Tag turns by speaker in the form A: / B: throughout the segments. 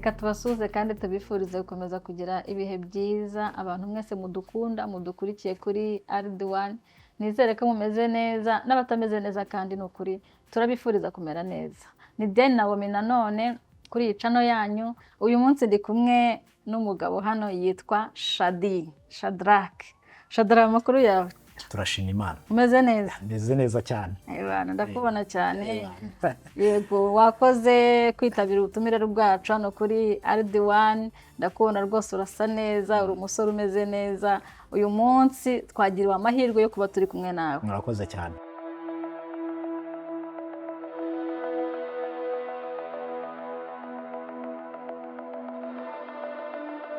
A: reka tubasuze kandi tubifurize gukomeza kugira ibihe byiza abantu mwese mudukunda mudukurikiye kuri RD1 nizere ko mumeze neza n'abatameze neza kandi no kuri turabifuriza kumera neza ni Den Naomi nanone kuri iyi channel yanyu uyu munsi ndi kumwe n'umugabo hano yitwa Shadrack amakuru yawe
B: turashima Imana
A: umeze neza
B: meze neza cyane
A: Ebana ndakubona cyane yego wakoze kwitabira ubutumire bwacu hano kuri RD1 ndakubona rwose urasa neza uri umusore umeze neza uyu munsi twagiriwe amahirwe yo kuba turi kumwe nawe
B: murakoze cyane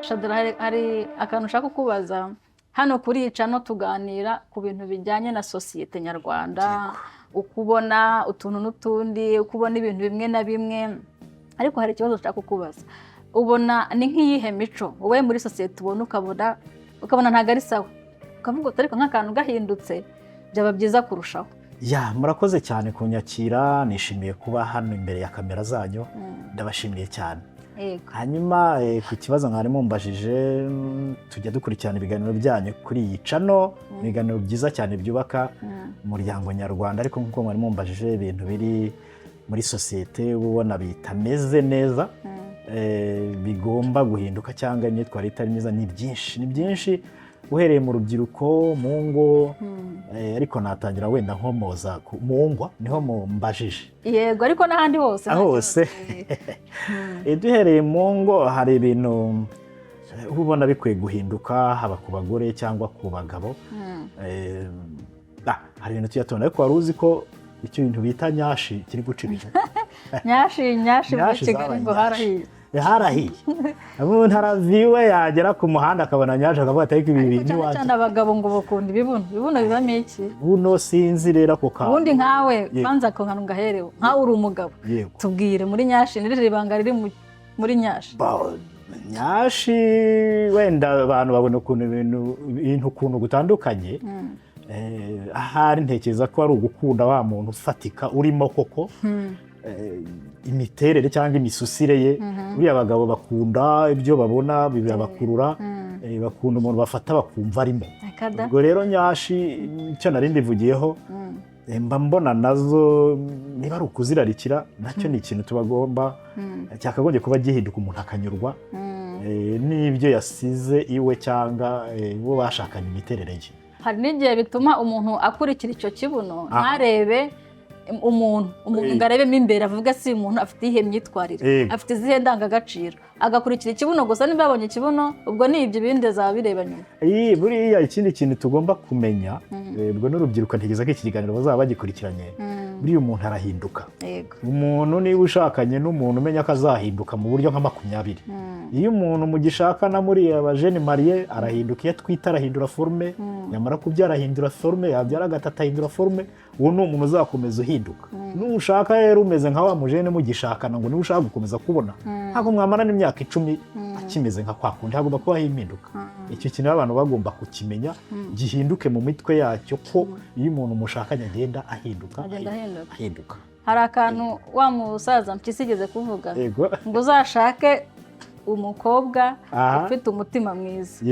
A: Shadrack hari akantu ushaka kukubaza hano kuri iyi channel tuganira ku bintu bijyanye na societe nyarwanda ukubona utuntu n'utundi ukubona ibintu bimwe na bimwe ariko hari ikibazo ushaka kukubaza ubona ni nk'iyihe mico wowe muri societe ubona ukabona ntago ari sawa ukavuga ariko nk'akantu gahindutse byaba byiza kurushaho
B: ya murakoze cyane kunyakira nishimiye kuba hano imbere ya kamera zanyu ndabashimiye cyane hanyuma ku kibazo mwari mumbajije tujya dukurikirana ibiganiro byanyu kuri iyi channel ibiganiro byiza cyane byubaka umuryango nyarwanda ariko nkuko mwari mumbajije ibintu biri muri societe ubona bitameze neza bigomba guhinduka cyangwa imyitwarire itari myiza ni byinshi uhereye mu rubyiruko mu ngo ariko natangira wenda nkomoza mu ngwa niho mumbajije
A: yego ariko n'ahandi hose
B: duhereye mu ngo hari ibintu ubona bikwiye guhinduka haba ku bagore cyangwa ku bagabo hari ibintu tuyatona ariko wari uzi ko icyo bintu bita nyashi kiri gucibije
A: nyashi muri Kigali ngo harahiye
B: umuntu araviwe yagera ku muhanda akabona nyaje akavuga ati ariko ibi bintu
A: waje cyane abagabo ngo bakunda ibibuno bibamo iki
B: buno sinzi rero ako ka
A: ubundi nkawe banza ko nkanu ngaherewe nkawe uri umugabo tubwire muri nyashi nirire ibanga riri muri nyashi
B: nyashi wenda abantu babona ukuntu ibintu ukuntu gutandukanye ahari ntekereza ko ari ugukunda wa muntu ufatika urimo koko imiterere cyangwa imisusire ye buriya abagabo bakunda ibyo babona bibakurura bakunda umuntu bafata bakumva arimo ubwo rero nyashi icyo nari ndivugiyeho mba mbona nazo niba ari ukuzirarikira nacyo ni ikintu tubagomba cyakagombye kuba gihinduka umuntu akanyurwa n'ibyo yasize iwe cyangwa bo bashakanye imiterere ye
A: hari n'igihe bituma umuntu akurikira icyo kibuno ntarebe umuntu ngarebemo imbere avuga si umuntu afite ihe myitwarire afite izihe ndangagaciro agakurikira ikibuno gusa niba yabonye ikibuno ubwo ni ibyo bindi zaba bireba nyuma
B: buriya ikindi kintu tugomba kumenya ubwo n'urubyiruko ntigeze ko iki kiganiro bazaba bagikurikiranye buriya umuntu arahinduka umuntu niba ushakanye n'umuntu umenya ko azahinduka mu buryo nka 20 iyo umuntu mugishakana muri abajene mariye arahinduka iyo twita arahindura forme yamara kubyara arahindura forme yabyara gatata ahindura forme uwo ni umuntu uzakomeza uhinduka nushaka rero umeze nka wa mujene mugishakana ngo niba ushaka gukomeza kubona ntabwo mwamara n'imyaka 10 akimeze nka kwa kundi hagomba kubaho impinduka icyo kintu abantu bagomba kukimenya gihinduke mu mitwe yacyo ko iyo umuntu mushakanye agenda ahinduka
A: hari akantu wa musaza mpisigeze kuvuga ngo uzashake umukobwa ufite umutima mwiza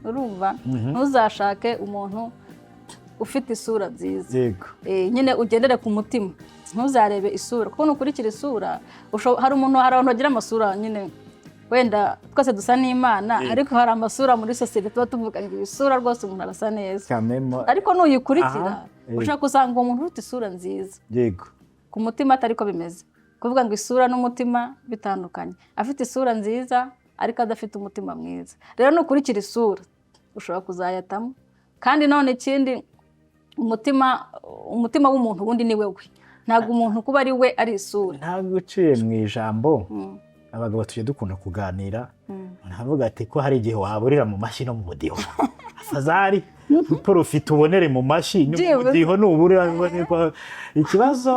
A: urumva ntuzashake umuntu ufite isura nziza nyine ugendere ku mutima ntuzarebe isura kuko nukurikira isura hari abantu bagira amasura nyine wenda twese dusa n'Imana ariko hari amasura muri society tuba tuvuga ngo isura rwose umuntu arasa neza ariko nuyikurikira ushaka usanga umuntu ufite isura nziza ku mutima atari ko bimeze kuvuga ngo isura n'umutima bitandukanye afite isura nziza ariko adafite umutima mwiza rero nukurikira isura ushobora kuzayatamo kandi none ikindi umutima w'umuntu wundi ni wewe ntabwo umuntu kuba ari we ari isura
B: ntabwo uciye mu ijambo abagabo tujye dukunda kuganira ntavuga ati ko hari igihe waburira mu mashyi no mu mudiho afazari profite ubonere mu mashyi n'umudiho nuburira ikibazo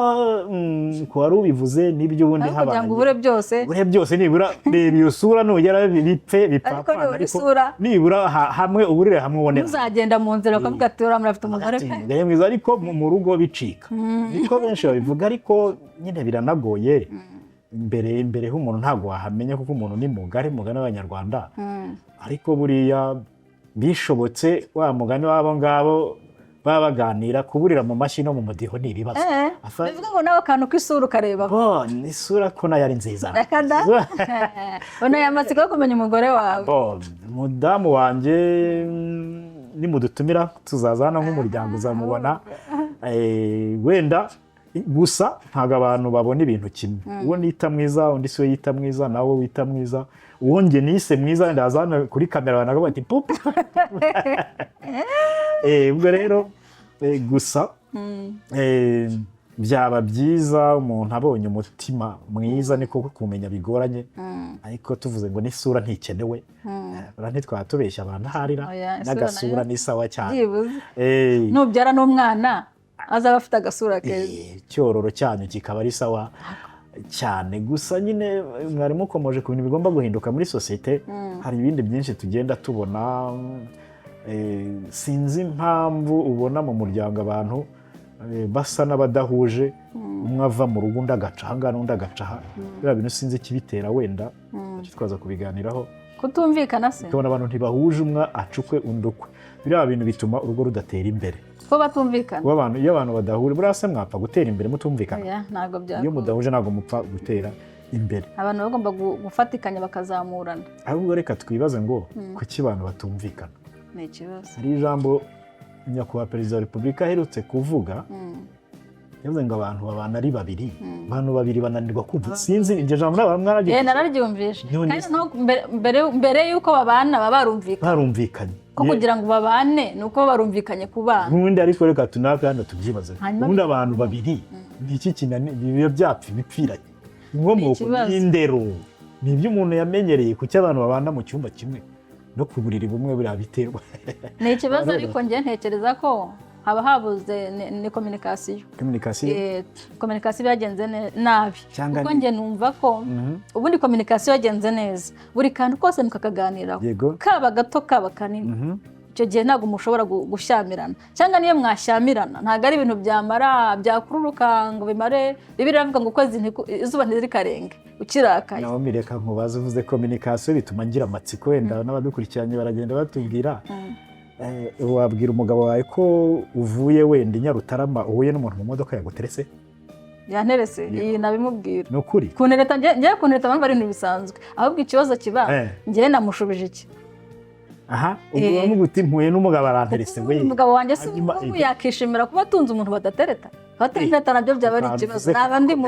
B: ko wari ubivuze nibyo ubundi
A: habana kugira ngo ubure
B: byose nibura reba iyo sura nugera bipfa ariko nibura hamwe uburire hamwe ubonera
A: uzagenda mu nzira ukavuga ati uramura afite umugore
B: pe mwiza ariko mu rugo bicika niko benshi babivuga ariko nyine biranagoye imbere h'umuntu ntabwo wahamenya kuko umuntu ni mugari w'Abanyarwanda ariko buriya bishobotse wa mugani w'abo ngabo baba baganira kuburira mu mashyi no mu mudiho ni ibibazo.
A: Bivuga ngo nawe akantu k'isura ukareba
B: isura ko nayo ari nziza.
A: Unaye amatsiko yo kumenya umugore wawe.
B: Mudamu wanjye nimudutumira tuzaza hano nk'umuryango uzamubona. Wenda gusa ntabwo abantu babona ibintu kimwe. Uwo nita mwiza undi si we yita mwiza nawe wita mwiza. Uwo njye nise mwiza ndazana kuri kamera banaga bati pup. Ubwo rero gusa byaba byiza umuntu abonye umutima mwiza niko kumenya bigoranye ariko tuvuze ngo n'isura ntikenewe ntitwaba tubeshya abantu aharira n'agasura ni sawa cyane.
A: Nubyara n'umwana azaba afite agasura keza,
B: icyororo cyanyu kikaba ari sawa cyane. Gusa nyine mwari mukomeje ku bintu bigomba guhinduka muri sosiyete. Hari ibindi byinshi tugenda tubona. Sinzi impamvu ubona mu muryango abantu basa n'abadahuje, umwe ava mu rugo undi agaca aha n'undi agaca aha. Biriya bintu sinzi ikibitera, wenda twaza kubiganiraho.
A: Kutumvikana se
B: tubona abantu ntibahuje, umwe acukwe undi ukwe. Biriya bintu bituma urugo rudatera imbere
A: ko batumvikana.
B: Iyo abantu badahuje buriya se mwapfa gutera imbere mutumvikana? Iyo mudahuje ntabwo mupfa gutera imbere.
A: Abantu bagomba gufatikanya bakazamurana.
B: Ahubwo reka twibaze ngo kuki abantu batumvikana.
A: Ni ikibazo.
B: Hari ijambo nyakubahwa Perezida wa Repubulika aherutse kuvuga, yavuze ngo abantu babana ari babiri, abantu babiri bananirwa kumva. Sinzi iryo jambo
A: nararyumvishe. Mbere y'uko babana baba
B: barumvikanye.
A: Ko kugira ngo babane ni uko barumvikanye ku bana.
B: N'ubundi ariko reka tunaka hano tubyibaze. Ubundi abantu babiri ni iki kinani biba byapfa bipfiranye. Inkomoko y'indero ni ibyo umuntu yamenyereye ku cy'abantu babana mu cyumba kimwe no ku buriri bumwe buriya biterwa.
A: Ni ikibazo ariko njye ntekereza ko haba habuze ni communication. Communication yagenze nabi. Kuko njye numva ko ubundi communication yagenze neza, buri kantu kose mukakaganiraho, kaba gato kaba kanini. Icyo gihe ntabwo mushobora gushyamirana, cyangwa niyo mwashyamirana ntabwo ari ibintu byamara byakururuka ngo bimare. Bibiliya iravuga ngo ukwezi izuba ntirikarenga ukirakaye.
B: Naho mireka nkubaze uvuze communication bituma ngira amatsiko, wenda n'abadukurikiranye baragenda batubwira. Wabwira umugabo wawe ko uvuye wenda i Nyarutarama uhuye n'umuntu mu modoka yaguterese?
A: Yanterese? Iyi nabimubwira.
B: Ni ukuri?
A: Kuntereta njye kuntereta abantu bari ibintu bisanzwe, ahubwo ikibazo kiba njye namushubije iki.
B: Ubwo bamuguti mpuye n'umugabo aranterese ngo
A: umugabo wanjye si ubu yakishimira kuba atunze umuntu badatereta. Batereta nabyo byaba ari ikibazo. Naba ndi mu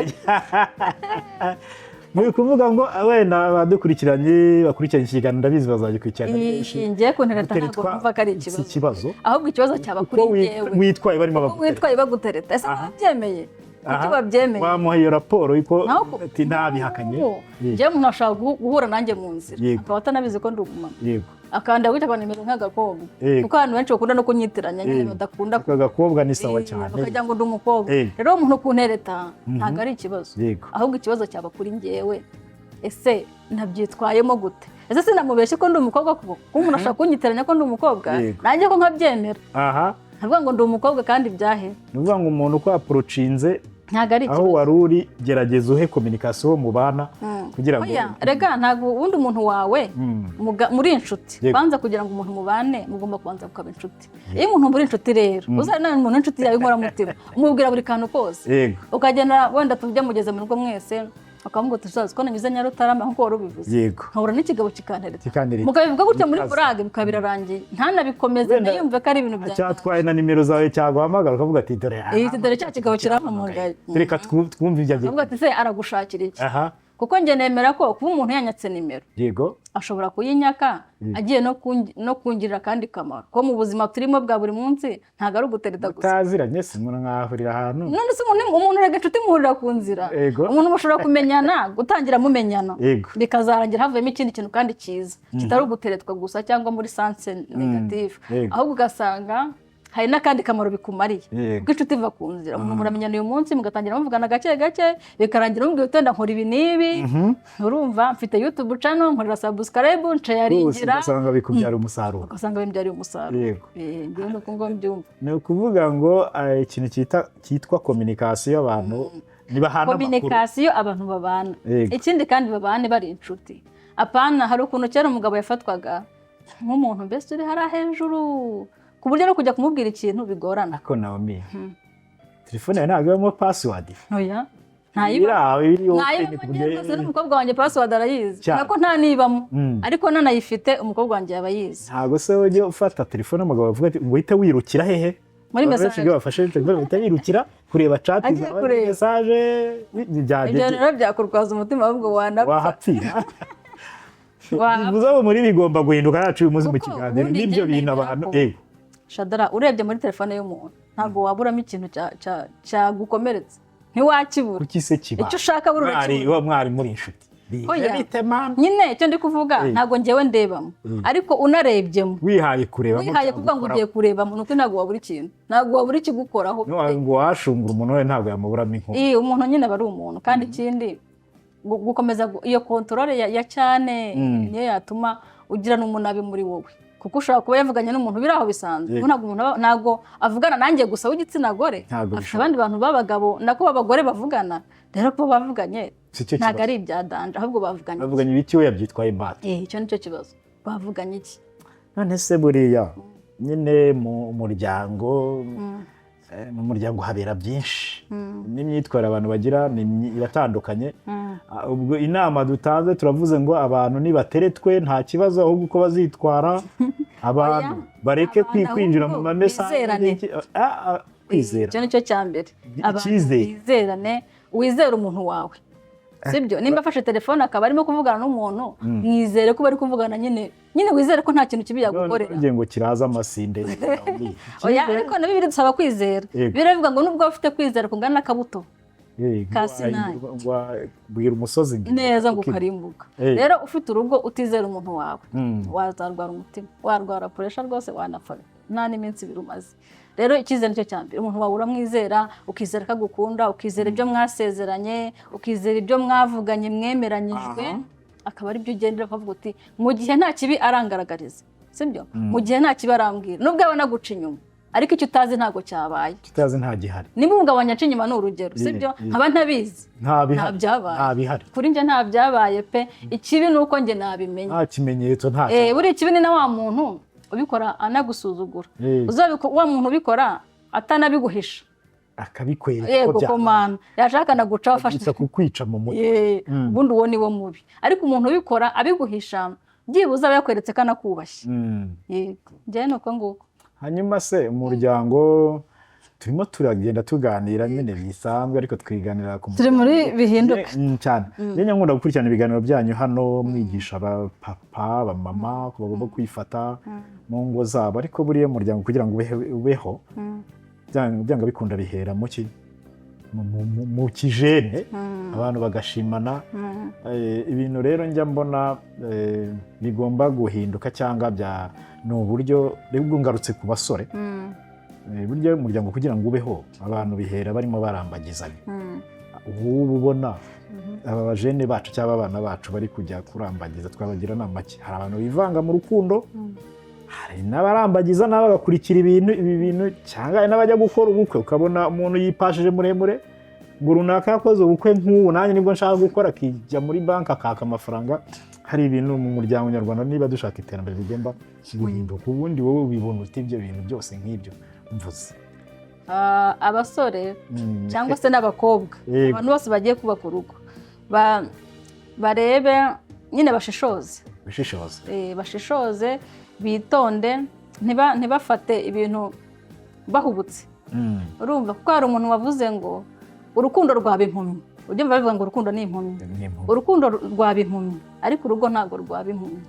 B: Muri kuvuga ngo wenda badukurikiranye bakurikiranye ikiganiro ndabizi bazagikurikirana.
A: Ngiye kuntereta ntabwo kumva ko ari ikibazo. Ahubwo ikibazo cyaba kuri njyewe.
B: Witwaye barimo
A: bagutereta. Ese babyemeye? Kuki babyemeye?
B: Wamuha iyo raporo yuko ati ntabihakanye.
A: Njye umuntu ashaka guhura nanjye mu nzira akaba atanabizi ko ndi umumama.
B: Yego.
A: Akanda gutya nimero nk'agakobwa. Kuko abantu benshi bakunda no kunyitiranya nyine badakunda.
B: Agakobwa ni sawa cyane.
A: Bakagira ngo ndi umukobwa. Rero umuntu kuntereta ntabwo ari ikibazo. Ahubwo ikibazo cyaba kuri njyewe. Ese nabyitwayemo gute? Ese sinamubeshye ko ndi umukobwa kuko umuntu ashaka kunyitiranya ko ndi umukobwa nanjye ko nkabyemera. Ntabwo ngo ndi umukobwa kandi byahe.
B: Nuvuga ngo umuntu ko approachinze
A: ntabwo ari ikibazo.
B: Aho waruri gerageza uhe communication mu bana kugira ngo
A: rega ntabwo ubundi umuntu wawe muri inshuti banza kugira ngo umuntu mubane mugomba kubanza kukaba inshuti. Iyo umuntu muri inshuti rero uzana n'umuntu inshuti yawe inkora mutima umubwira buri kantu kose ukagenda wenda tujya mugeze mu rugo mwese akavuga ati tuzazi ko nanyuze Nyarutarama nkuko wari ubivuze nkahura n'ikigabo kikantereta mukabivuga gutya muri burage bikaba birarangiye ntanabikomeze ndayumve ko ari ibintu byanjye
B: cyatwaye na nimero zawe cyaguhamagara ukavuga ati dore
A: cya kigabo kirampamagaye
B: reka twumve ibyo
A: avuga ati se aragushakira iki kuko njye nemera ko kuba umuntu yanyatse nimero
B: yego
A: ashobora kuyinyaka agiye no kungirira kandi kamaro ko mu buzima turimo bwa buri munsi ntago ari ugutereta gusa
B: utaziranye se umuntu nkahurira ahantu
A: none se umuntu rega inshuti muhurira ku nzira umuntu mushobora kumenyana gutangira mumenyana bikazarangira havuyemo ikindi kintu kandi cyiza kitari uguteretwa gusa cyangwa muri sanse negative ahubwo ugasanga hari n'akandi kamaro bikumariye kuko inshuti iva ku nzira umuntu muramenyana uyu munsi mugatangira muvugana gake gake bikarangira mubwiye utenda nkora ibi n'ibi urumva mfite YouTube channel nkorera subscribe nshayaringira
B: ugasanga bikubyara umusaruro
A: yego ngiye no kungo mbyumva
B: ni ukuvuga ngo ikintu cyitwa communication y'abantu
A: kominikasiyo abantu babana. Ikindi kandi babane bari inshuti. Apana hari ukuntu cyera umugabo yafatwaga nk'umuntu mbese uri hara hejuru ku buryo no kujya kumubwira ikintu bigorana.
B: Ako Naomi telefone yawe ntabwo irimo password.
A: Oya ntayibamo n'umukobwa wanjye password arayizi nako nta nibamo ariko nanayifite umukobwa wanjye yaba yizi.
B: Ntabwo se ujye ufata telefone umugabo avuga ati ngo uhite wirukira hehe
A: muri message
B: bafashe telefone uhite wirukira kureba chat zawe message
A: ibyo rero byakurwaza umutima ahubwo
B: wahapfira. Bivuze muri bigomba guhinduka yacu uyu munsi mu kiganiro n'ibyo bintu abantu
A: Shadara urebye muri telefone y'umuntu ntabwo waburamo ikintu cyagukomeretsa ntiwakibura.
B: Kuki se kiba
A: icyo ushaka
B: mwari muri inshuti
A: nyine icyo ndi kuvuga ntabwo njyewe ndebamo ariko unarebyemo
B: wihaye
A: kuvuga ngo ugiye kurebamo nuko ntabwo wabura ikintu ntabwo wabura ikigukoraho
B: ngo washungura umuntu we ntabwo yamuburamo inkuba.
A: Umuntu nyine aba ari umuntu kandi ikindi gukomeza iyo kontrole ya cyane niyo yatuma ugira n'umunabi muri wowe kuko ushobora kuba yavuganye n'umuntu biri aho bisanzwe ntabwo avugana nanjye gusa w'igitsina gore afite abandi bantu b'abagabo nako b'abagore bavugana rero ko bavuganye ntabwo ari ibya danje ahubwo bavuganye
B: ibiki we yabyitwaye imbata.
A: Icyo nicyo kibazo bavuganye iki
B: none se buriya nyine mu muryango habera byinshi n'imyitwarire abantu bagira iratandukanye. Ubwo inama dutanze turavuze ngo abantu nibateretwe nta kibazo ahubwo uko bazitwara abantu bareke kwinjira mu mamesaje kwizera.
A: Icyo nicyo cya mbere bizerane wizere umuntu wawe sibyo nimba afashe telefone akaba arimo kuvugana n'umuntu mwizere ko bari kuvugana nyine wizere ko nta kintu kibi yagukorera
B: ngo kiraza amasinde.
A: Oya ariko nabi biradusaba kwizera biravuga ngo nubwo ufite kwizera kungana n'akabuto kasinaye
B: bwira umusozi
A: neza ngo ukarimbuka. Rero ufite urugo utizera umuntu wawe wazarwara umutima warwara pressure rwose wanapfa nta n'iminsi birumaze. Rero icyizere nicyo cya mbere umuntu wawe uramwizera ukizera ko agukunda ukizera ibyo mwasezeranye ukizera ibyo mwavuganye mwemeranyijwe akaba ari byo ugendera ukavuga uti mu gihe nta kibi arangaragariza sibyo mu gihe nta kibi arambwira nubwo abona guca inyuma ariko icyo utazi ntago cyabaye
B: utazi nta gihari
A: nimba umugabo wanyaca inyuma ni urugero sibyo nkaba ntabizi nta byabaye kuri njye nta byabaye pe ikibi ni uko njye nabimenye
B: nta kimenyetso nta
A: buri ikibi ni na wa muntu ubikora anagusuzugura wa muntu ubikora atanabiguhisha
B: akabikwereka
A: yego komana yashaka naguca afashe
B: kukwica mu mutwe
A: ubundi uwo ni wo mubi ariko umuntu ubikora abiguhisha byibuze aba yakweretse kana kubashye yego njye nuko nguko.
B: Hanyuma se umuryango turimo turagenda tuganira nyine bisanzwe ariko twiganira
A: turi muri bihinduka
B: cyane. Njye nkunda gukurikirana ibiganiro byanyu hano mwigisha abapapa abamama ko bagomba kwifata mu ngo zabo ariko buriya umuryango kugira ngo ubeho byanga bikunda bihera mu kijene abantu bagashimana. Ibintu rero njya mbona bigomba guhinduka cyangwa ni uburyo ngarutse ku basore buryo umuryango kugira ngo ubeho abantu bihera barimo barambagizanya. Ubu ubona aba bajene bacu cyangwa abana bacu bari kujya kurambagiza twabagira nama ki hari abantu bivanga mu rukundo hari n'abarambagiza n'abagakurikira ibi bintu cyangwa n'abajya gukora ubukwe ukabona umuntu yipashije muremure ngo runaka yakoze ubukwe nk'ubu nanjye nibwo nshaka gukora akijya muri banki akaka amafaranga. Hari ibintu mu muryango nyarwanda niba dushaka iterambere rigomba guhinduka. Ubundi wowe ubibona uti ibyo bintu byose nk'ibyo mvuze
A: abasore cyangwa se n'abakobwa abantu bose bagiye kubaka urugo barebe nyine bashishoze bitonde ntibafate ibintu bahubutse. Urumva kuko hari umuntu wavuze ngo urukundo rwaba impumyi ujye bavuga ngo urukundo ni impumyi urukundo rwaba impumyi ariko urugo ntabwo rwaba impumyi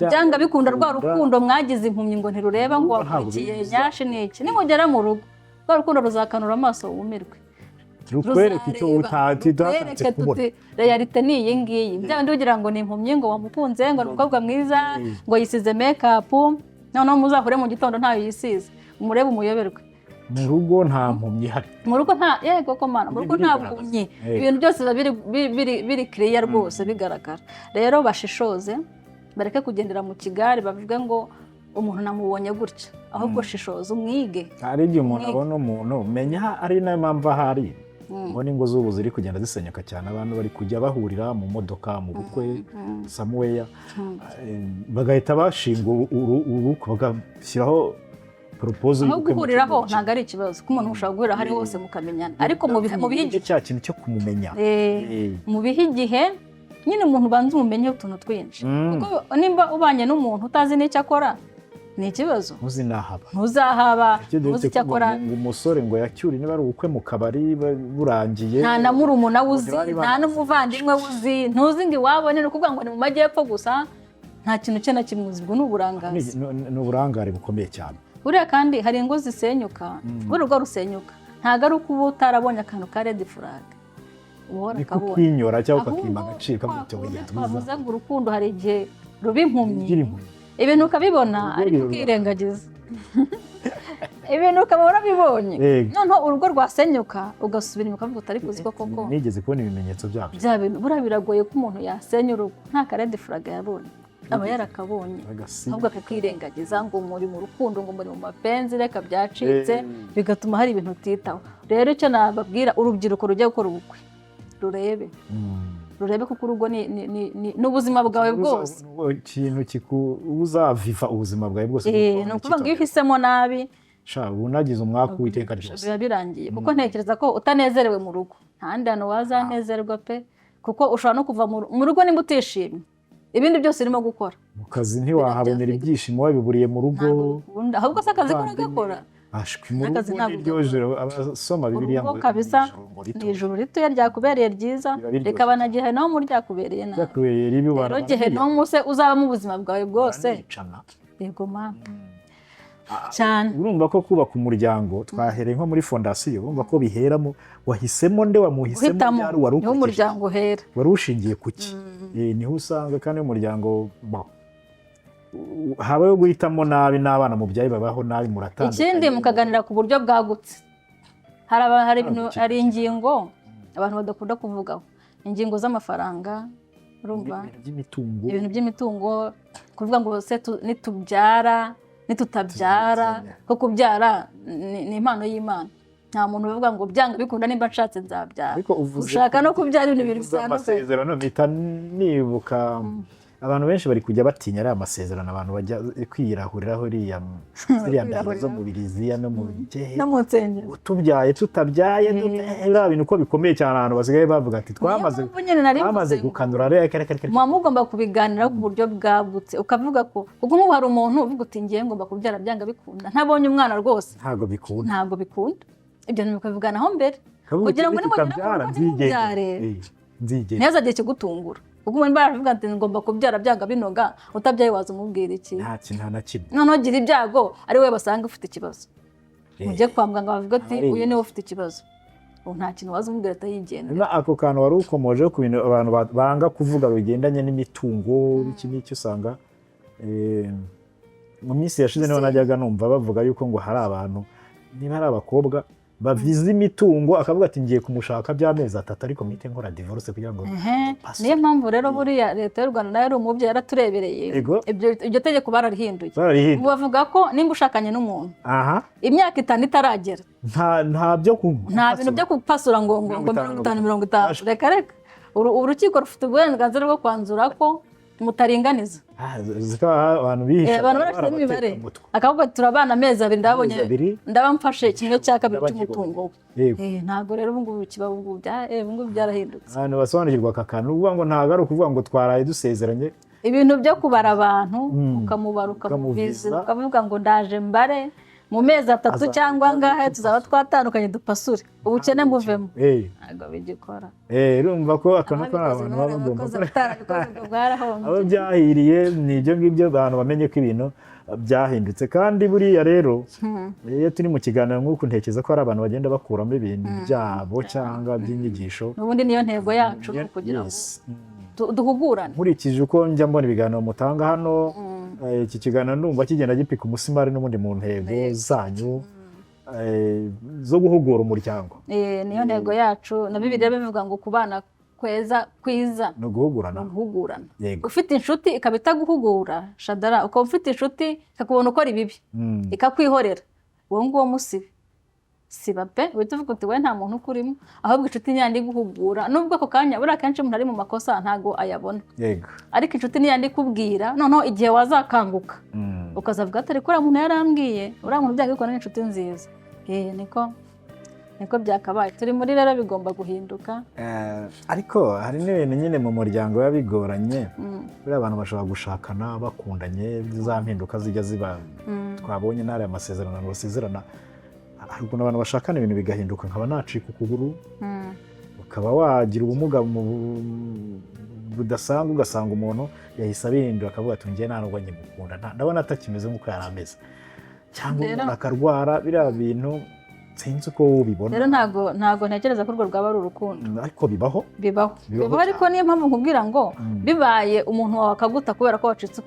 A: byanga bikunda rwa rukundo mwagize impumyi ngo ntirureba ngo wakurikiye nyashi n'iki nimugera mu rugo rwa rukundo ruzakanura amaso wumirwe
B: rukwereke icyo utahatse kubona.
A: Realite ni iyi ngiyi byandi ugira ngo ni impumyi ngo wamukunze ngo umukobwa mwiza ngo yisize make-up noneho muzahure mu gitondo ntayo yisize umurebe umuyoberwe.
B: Mu rugo nta mpumyi ihari
A: mu rugo nta yego komana mu rugo nta mpumyi ibintu byose biri clear rwose bigaragara. Rero bashishoze bareke kugendera mu kigari bavuga ngo umuntu namubonye gutya ahubwo shishoza umwige.
B: Hari igihe umuntu abona umuntu menya ari nayo mpamvu ahari ubona ingo z'ubu ziri kugenda zisenyuka cyane, abantu bari kujya bahurira mu modoka mu bukwe samuweya bagahita bashinga ubukwe bagashyiraho poropozo
A: y'ubukwe. Aho guhuriraho ntabwo ari ikibazo, ko umuntu ushobora guhurira aho ari hose mukamenyana, ariko mu bihe igihe
B: cya kintu cyo kumumenya,
A: mu bihe igihe nyine umuntu ubanza umumenye utuntu twinshi, kuko nimba ubanye n'umuntu utazi n'icyo akora ni ikibazo. Ntuzahaba uzi icyo akora.
B: Umusore ngo yacyure niba ari ubukwe mu kabari burangiye,
A: nta na murumuna uzi, nta n'umuvandimwe uzi, ntuzi ngo iwabo ni ukuvuga ngo ni mu majyepfo gusa, nta kintu cye na kimwe uzi. Ubwo ni uburangazi,
B: ni uburangare bukomeye cyane
A: buriya. Kandi hari ingo zisenyuka, buri rugo rusenyuka ntabwo ari uko uba utarabonye akantu ka red flag uhora akabona,
B: kwinyora cyangwa ukakima agaciro kamutoye.
A: Twavuze ngo urukundo hari igihe ruba impumyi, ibintu ukabibona ariko ukirengagiza ibintu ukaba warabibonye, noneho urugo rwasenyuka ugasubira inyuma ukavuga utari kuzi ko koko
B: nigeze kubona ibimenyetso byabyo.
A: bya bintu buriya biragoye ko umuntu yasenya urugo nta ka red flag yabonye, aba yarakabonye ahubwo akakirengagiza ngo muri mu rukundo, ngo muri mu mapenzi, reka byacitse, bigatuma hari ibintu utitaho. Rero icyo nababwira urubyiruko rujya gukora ubukwe, rurebe kuko urugo ni ubuzima bwawe bwose,
B: ikintu uzaviva ubuzima bwawe bwose.
A: Ni ukuvuga ngo iyo uhisemo nabi
B: unagize umwaka w'iteka ryose
A: biba birangiye, kuko ntekereza ko utanezerewe mu rugo nta handi hantu wazanezerwa pe, kuko ushobora no kuva mu rugo nimba utishimye, ibindi byose urimo gukora.
B: Mu kazi ntiwahabonera ibyishimo wabiburiye mu rugo,
A: ahubwo se akazi kuragakora.
B: N'akazi ntabwo abasoma Bibiliya ngo
A: kabisa ni ijuru ritoya ryakubereye ryiza, reka banagihe no muri ryakubereye nabi. Rero gihe no muse uzaba mu buzima bwawe bwose. Yego ma cyane.
B: Urumva ko kubaka umuryango twahereye nko muri fondasiyo, urumva ko biheramo wahisemo nde wamuhisemo byari wari
A: uko umuryango hera
B: wari ushingiye kuki. Niho usanga kandi umuryango habaho guhitamo nabi n'abana mubyaye babaho nabi, muratandukanye.
A: Ikindi mukaganira ku buryo bwagutse. Hari ingingo abantu badakunda kuvugaho, ingingo z'amafaranga, urumva ibintu by'imitungo, kuvuga ngo se nitubyara nitutabyara, ko kubyara ni impano y'Imana. Nta muntu uvuga ngo byanga bikunda nimba nshatse nzabyara. Ushaka no kubyara ibintu bitandukanye.
B: Amasezerano mpita nibuka abantu benshi bari kujya batinya ari amasezerano, abantu bajya kwirahuriraho ziriya ndahiro zo mu Biriziya no mu Bigehe
A: no mu nsengero,
B: tubyaye tutabyaye, biriya bintu uko bikomeye cyane abantu basigaye bavuga ati twamaze gukanura.
A: Muba mugomba kubiganiraho ku buryo bwagutse, ukavuga ko kuko nk'ubu hari umuntu uvuga uti ngiye ngomba kubyara byanga bikunda, ntabonye umwana rwose ntabwo bikunda. Ibyo ntibikavuganaho mbere kugira ngo nimugera ntihazagire ikigutungura, kuko umuntu baravuga ati ngomba kubyara byanga binoga, utabyaye waza umubwira iki?
B: Nta kintu na kimwe.
A: Noneho gira ibyago ari we basanga ufite ikibazo, ujye kwa muganga bavuga ati uyu niwe ufite ikibazo, nta kintu waza umubwira atayigendera.
B: Ako kantu wari ukomoje ku bintu abantu banga kuvuga bigendanye n'imitungo, iki n'icyo usanga mu minsi yashize niho najyaga numva bavuga yuko ngo hari abantu niba ari abakobwa bavize imitungo, akavuga ati ngiye kumushaka by'amezi 3 ariko mite nkora divorce kugira ngo
A: niyo mpamvu rero buriya leta y'u Rwanda nayo ari umubyeyi yaraturebereye ibyo tegeko bararihinduye. Bavuga ko nimba ushakanye n'umuntu imyaka 5 itaragera
B: nta
A: bintu byo kupasura ngo 50 reka urukiko rufite uburenganzira bwo kwanzura ko mutaringaniza.
B: Abantu bihisha
A: abantu barashyize imibare akavuga turabana amezi 2 ndabonye ndabamfashe 1/2 cy'umutungo we. Ntabwo rero ubungubu kiba ubungubu byarahindutse.
B: Abantu basobanukirwa aka kantu uvuga ngo ntabwo ari ukuvuga ngo twaraye dusezeranye,
A: ibintu byo kubara abantu ukamubara ukamuvizira ukavuga ngo ndaje mbare mu mezi 3 cyangwa ngahe tuzaba twatandukanye dupasure ubukene mbuvemo, ntabwo bigikora.
B: Urumva ko akantu k'abantu baba bagomba abo byahiriye n'ibyo ngibyo abantu bamenye ko ibintu byahindutse. Kandi buriya rero iyo turi mu kiganiro nk'uko ntekereza ko hari abantu bagenda bakuramo ibintu byabo cyangwa by'inyigisho,
A: n'ubundi niyo ntego yacu kugira ngo duhugurane.
B: Nkurikije uko njya mbona ibiganiro mutanga hano, iki kiganiro ndumva kigenda gipika umusimari n'ubundi mu ntego zanyu zo guhugura umuryango.
A: Niyo ntego yacu, na Bibiliya bivuga ngo kubana kwiza
B: no guhugurana.
A: Ufite inshuti ikaba itaguhugura shadara, ukaba ufite inshuti ikakubona ukora ibibi ikakwihorera, uwo nguwo musibe siba pe uhita uvuga uti we nta muntu ukurimo ahubwo inshuti niyo yandi guhugura nubwo ako kanya buriya kenshi umuntu ari mu makosa ntago ayabona ariko inshuti niyo yandi kubwira noneho igihe wazakanguka ukazavuga ati ariko uriya muntu yarambwiye uriya muntu byagikora n'inshuti nziza niko byakabaye turi muri rero bigomba guhinduka
B: ariko hari n'ibintu nyine mu muryango biba bigoranye buriya abantu bashobora gushakana bakundanye za mpinduka zijya ziba twabonye n'ariya amasezerano basezerana hari ukuntu abantu bashakana ibintu bigahinduka nkaba nacika ukuguru ukaba wagira ubumuga budasanzwe ugasanga umuntu yahise abihindura akavuga ati njye ntabwo nkimukunda ndabona atakimeze nk'uko yari ameze cyangwa umuntu akarwara biriya bintu sinzi uko ubibona
A: rero ntago ntekereza ko urwo rwaba ari urukundo
B: ariko bibaho
A: ariko niyo mpamvu nkubwira ngo bibaye umuntu wawe akaguta kubera ko wacitse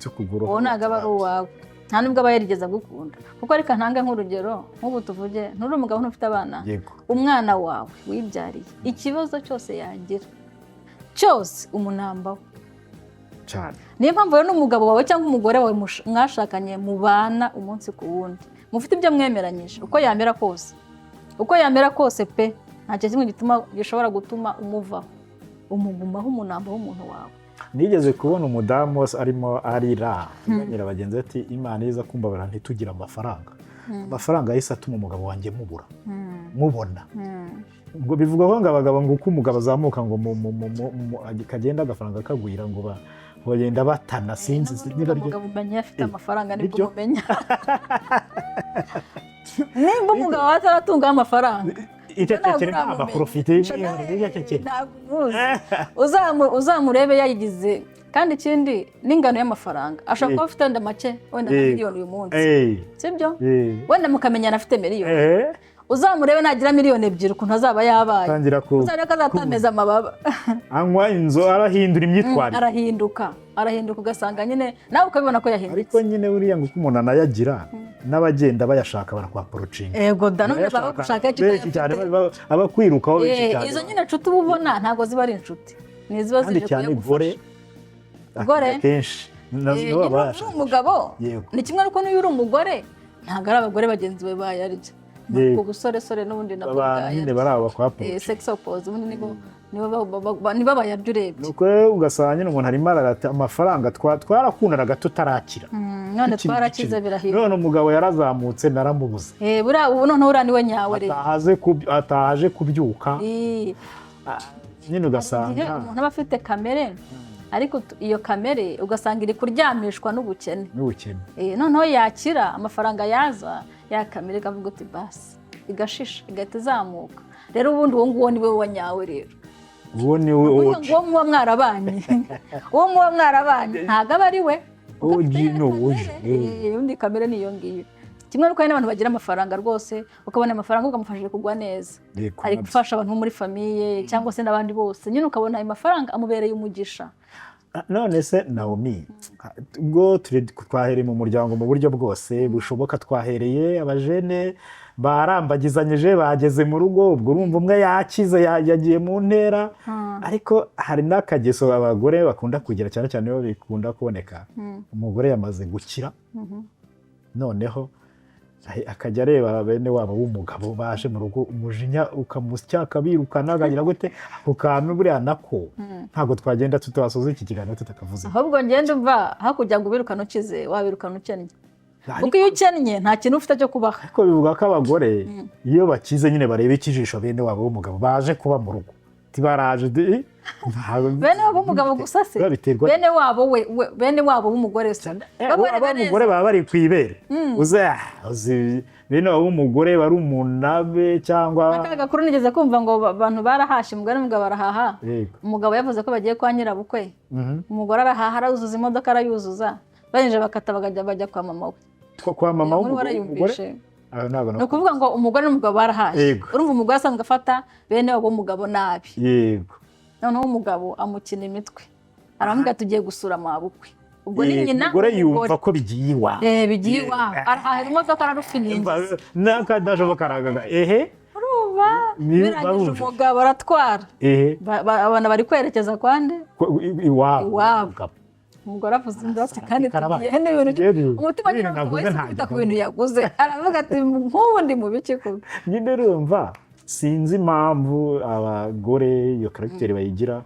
A: ukuguru uwo ntabwo aba ari uwawe nta nubwo aba yarigeze agukunda kuko reka ntange nk'urugero nk'ubu tuvuge nturi umugabo ntufite abana umwana wawe wibyariye ikibazo cyose yagira cyose umunambaho
B: cyane
A: niyo mpamvu rero n'umugabo wawe cyangwa umugore wawe mwashakanye mubana umunsi ku wundi mufite ibyo mwemeranyije uko yamera kose pe nta kintu kimwe gishobora gutuma umuvaho umugumaho umunambo w'umuntu wawe
B: nigeze kubona umudamu arimo arira nyira bagenzi ati imana iza kumbabara ntitugire amafaranga yahise atuma umugabo wanjye mubona ngo bivuga ko ngo abagabo ngo uko umugabo azamuka ngo kagenda agafaranga kagwira ngo bagenda batana sinzi
A: niba umugabo umenya afite amafaranga nibwo umenya nimba umugabo ataratunga amafaranga
B: icecekere nta maprofite
A: uzamurebe yayigize kandi ikindi n'ingano y'amafaranga ashobora kuba afite wenda make wenda na miliyoni uyu munsi sibyo wenda mukamenyana afite miliyoni uzamurebe nagira miliyoni 2 ukuntu azaba yabaye uzareka azatameza amababa
B: anywa inzo arahindura imyitwarire
A: arahinduka ugasanga nyine nawe ukabibona ko yahindutse
B: ariko nyine uriya ngo umuntu anayagira n'abagenda bayashaka barakwaporochinga
A: yego none baba gushaka
B: cyane abakwirukaho
A: benshi cyane izo nyine nshuti ubona ntago ziba ari inshuti niziba zije
B: gore kenshi
A: umugabo ni kimwe nuko niyo uri umugore ntago ari abagore bagenzi be bayarya nuko gusore n'ubundi nabo
B: nyine baraba bakwapo
A: sex oppose ubundi nibo bayarya urebye
B: nuko ugasanga nyine umuntu arimo arata amafaranga twarakundanaga tutarakira
A: none twarakize birahinduka
B: none umugabo yarazamutse naramubuze
A: buriya ubu noneho uriya niwe nyawe rero
B: ataje kubyuka nyine ugasanga
A: umuntu aba afite kamere ariko iyo kamere ugasanga iri kuryamishwa n'ubukene noneho yakira amafaranga yaza yakamere kavuga uti basi igashisha igahita izamuka rero ubundi uwo nguwo ni we wanyawe rero
B: uwo ni we
A: uwo muba mwarabanye ntabwo aba ari we undi kamere niyo ngiyo kimwe nuko hari n'abantu bagira amafaranga rwose ukabona amafaranga ukamufashije kugwa neza ari gufasha abantu muri famiye cyangwa se n'abandi bose nyine ukabona ayo mafaranga amubereye umugisha
B: none se Naomi ubwo twahereye mu muryango mu buryo bwose bushoboka twahereye abajene barambagizanyije bageze mu rugo ubwo urumva umwe yakize yagiye mu ntera ariko hari n'akageso abagore bakunda kugira cyane cyane iyo bikunda kuboneka umugore yamaze gukira noneho akajya areba bene wabo w'umugabo baje mu rugo umujinya ukamusya akabirukana akagira gute ako kantu buriya nako ntabwo twagenda tutabasoza iki kiganiro tutakavuze
A: ahubwo ngende umva hakurya ngo ubirukane ukize wabirukana ukennye kuko iyo ukennye nta kintu ufite cyo kubaho
B: ariko bivuga ko abagore iyo bakize nyine bareba ikijisho bene wabo w'umugabo baje kuba mu rugo tibaraje
A: bene wabo w'umugabo gusa se bene wabo w'umugore se
B: ab'umugore baba bari ku ibere uzi bene wabo w'umugore bari umunabe cyangwa
A: akagakuru nigeze kumva ngo abantu barahashe umugore n'umugabo barahaha umugabo yavuze ko bagiye kwa nyirabukwe umugore arahaha aruzuza imodoka arayuzuza barinje bakata bajya kwa mama we
B: kwa mama w'umugore
A: ni ukuvuga ngo umugore n'umugabo barahaje urumva umugore asanzwe afata bene wabo w'umugabo nabi
B: yego
A: noneho umugabo amukina imitwe aramubwira tugiye gusura mabukwe ubwo ni nyina
B: umugore yumva ko bigiye iwawe
A: bigiye iwawe arahahira imodoka ararufininze
B: n'akadashoboka aragaga
A: uruba birangije umugabo aratwara abana bari kwerekeza kwande
B: iwabo
A: umugore avuze inda ati kandi tugiye n'ibintu umutima nyine wese kwita ku bintu yaguze aravuga ati nk'ubu ndi mu biki koko
B: nyine urumva sinzi impamvu abagore iyo karagiteri bayigira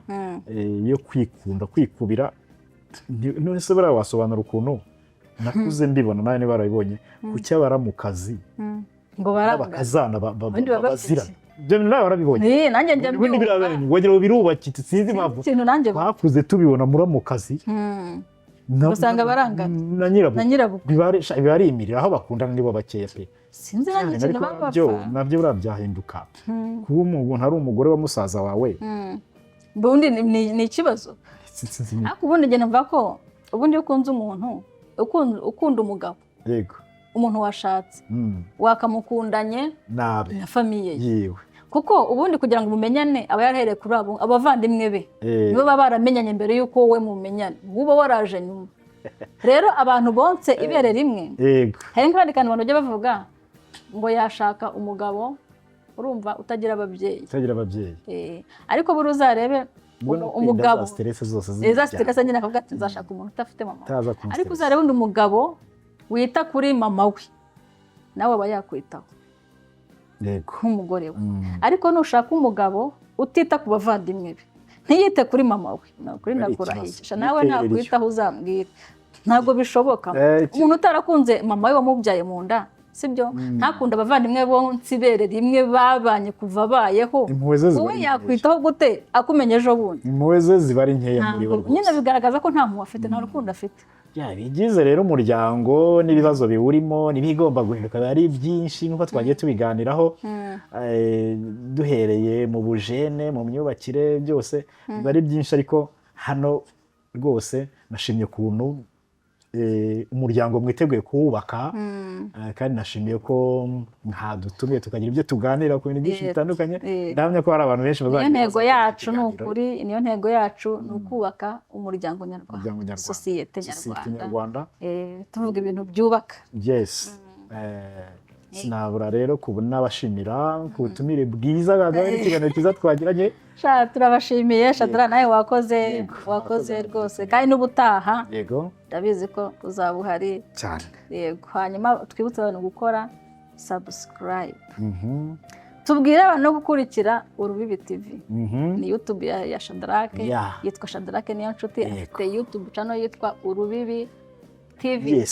B: yo kwikunda kwikubira none se buriya wasobanura ukuntu nakuze mbibona nawe niba barabibonye kuki abara mu kazi
A: ngo
B: bakazana bazira ibyo nawe barabibonye
A: nanjye njya
B: mbyumva wagira ngo birubakitse sinzi impamvu bakuze tubibona muri mu kazi
A: usanga barangana
B: na nyirabukwe biba ari imirire aho bakundana nibo bakeya pe
A: sinzi nanjye ikintu bapfa
B: nabyo buriya byahinduka kuba umuntu ari umugore wa musaza wawe
A: ubundi ni ikibazo ariko ubundi njye numva ko ubundi iyo ukunze umuntu ukunda umugabo
B: yego
A: umuntu washatse wakamukundanye na famiye
B: yiwe
A: kuko ubundi kugira ngo mumenyane aba yarahereye kuri abavandimwe be nibo baba baramenyanye mbere y'uko wowe mumenyane uba waraje nyuma rero abantu bonse ibere rimwe hari n'akandi kantu abantu bajya bavuga ngo yashaka umugabo urumva utagira ababyeyi ariko buri uzarebe umugabo za stress nyine akavuga ati nzashaka umuntu utafite mama ariko uzarebe undi mugabo wita kuri mama we nawe aba yakwitaho nk'umugore we ariko nushaka umugabo utita ku bavandimwe be ntiyite kuri mama we kuri ndakurahisha nawe ntakwitaho uzambwira ntabwo bishoboka umuntu utarakunze mama we wamubyaye mu nda sibyo ntakunda abavandimwe bonse ibere rimwe babanye kuva bayeho wowe yakwitaho gute akumenye ejo bundi
B: impuhwe ze ziba ari nkeya muri bo
A: nyine bigaragaza ko nta mpuhwe afite nta rukundo afite
B: bigize rero umuryango n'ibibazo biwurimo n'ibigomba guhinduka ari byinshi nk'uko twagiye tubiganiraho duhereye mu bujene mu myubakire byose biba ari byinshi ariko hano rwose nashimye ukuntu umuryango mwiteguye kuwubaka kandi nashimiye ko nkadutumiye tukagira ibyo tuganira ku bintu byinshi bitandukanye ndahamya ko hari abantu benshi
A: bazagira niyo ntego yacu ni ukuri niyo ntego yacu ni ukubaka umuryango nyarwanda sosiyete nyarwanda tuvuga ibintu byubaka
B: sinabura rero kubona nabashimira ku butumire bwiza n'ikiganiro cyiza twagiranye
A: turabashimiye Shadra nawe wakoze rwose kandi n'ubutaha ndabizi ko uzaba uhari
B: cyane
A: yego hanyuma twibutse abantu gukora subscribe tubwire abantu no gukurikira Urubibi TV ni YouTube ya Shadrake yitwa Shadrake niyo nshuti afite YouTube channel yitwa Urubibi TV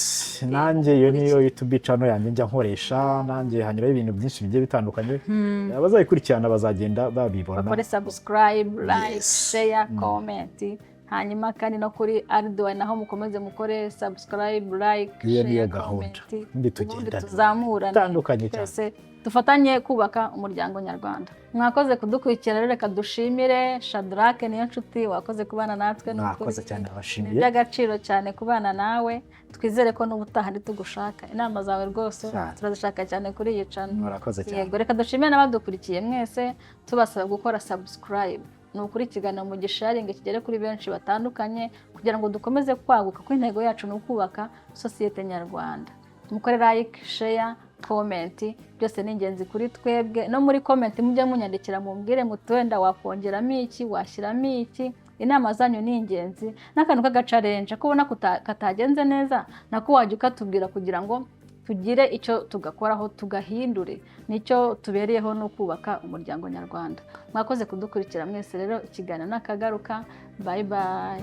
B: nanjye iyo niyo YouTube channel yanjye njya nkoresha nanjye hanyuraho ibintu byinshi bigiye bitandukanye abazayikurikirana bazagenda babibona
A: bakore subscribe like share comment hanyuma kandi no kuri Arduino naho mukomeze mukore subscribe like share comment
B: ndi tugenda
A: tuzamura
B: tandukanye cyane
A: dufatanye kubaka umuryango nyarwanda mwakoze kudukurikira rero reka dushimire Shadrake niyo nshuti wakoze kubana natwe
B: mwakoze cyane abashimiye
A: by'agaciro cyane kubana nawe twizere ko n'ubutaha ntitugushaka inama zawe rwose turazishaka cyane kuri iyi channel
B: murakoze cyane
A: yego reka dushimire n'abadukurikiye mwese tubasaba gukora subscribe ni ukuri ikiganiro mu gisharinge kigere kuri benshi batandukanye kugira ngo dukomeze kwaguka ko intego yacu ni ukubaka sosiyete nyarwanda mukore like share comment byose ni ingenzi kuri twebwe no muri comment mujye munyandikira mumbwire mutwenda wakongeramo iki washyiramo iki inama zanyu ni ingenzi n'akantu k'agacarenje kubona katagenze neza nako wajya ukatubwira kugira ngo tugire icyo tugakoraho tugahindure nicyo tubereyeho no kubaka umuryango nyarwanda mwakoze kudukurikira mwese rero ikiganiro nakagaruka bye bye